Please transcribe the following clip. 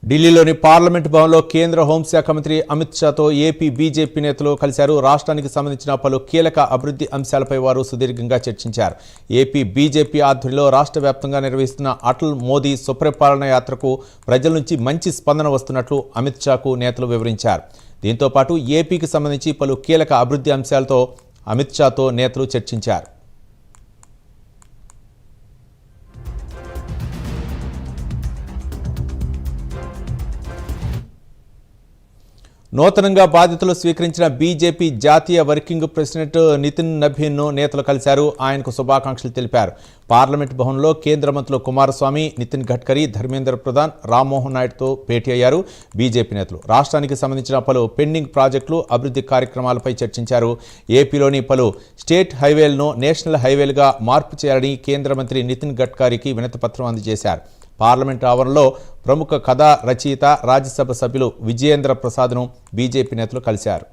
ఢిల్లీలోని పార్లమెంట్ భవన్లో కేంద్ర హోంశాఖ మంత్రి అమిత్ షాతో ఏపీ బీజేపీ నేతలు కలిశారు. రాష్ట్రానికి సంబంధించిన పలు కీలక అభివృద్ధి అంశాలపై వారు సుదీర్ఘంగా చర్చించారు. ఏపీ బీజేపీ ఆధ్వర్యంలో రాష్ట్ర వ్యాప్తంగా నిర్వహిస్తున్న అటల్ మోదీ సుపరిపాలన యాత్రకు ప్రజల నుంచి మంచి స్పందన వస్తున్నట్లు అమిత్ షాకు నేతలు వివరించారు. దీంతో పాటు ఏపీకి సంబంధించి పలు కీలక అభివృద్ధి అంశాలతో అమిత్ షాతో నేతలు చర్చించారు. నూతనంగా బాధ్యతలు స్వీకరించిన బీజేపీ జాతీయ వర్కింగ్ ప్రెసిడెంట్ నితిన్ నబీన్ను నేతలు కలిశారు. ఆయనకు శుభాకాంక్షలు తెలిపారు. పార్లమెంట్ భవన్లో కేంద్ర మంత్రులు కుమారస్వామి, నితిన్ గడ్కరీ, ధర్మేంద్ర ప్రధాన్, రామ్మోహన్ నాయుడుతో భేటీ అయ్యారు. బీజేపీ నేతలు రాష్ట్రానికి సంబంధించిన పలు పెండింగ్ ప్రాజెక్టులు, అభివృద్ధి కార్యక్రమాలపై చర్చించారు. ఏపీలోని పలు స్టేట్ హైవేలను నేషనల్ హైవేలుగా మార్పు చేయాలని కేంద్ర మంత్రి నితిన్ గడ్కరీకి వినతిపత్రం అందజేశారు. పార్లమెంట్ ఆవరణలో ప్రముఖ కథా రచయిత, రాజ్యసభ సభ్యులు విజయేంద్ర ప్రసాద్ను బీజేపీ నేతలు కలిశారు.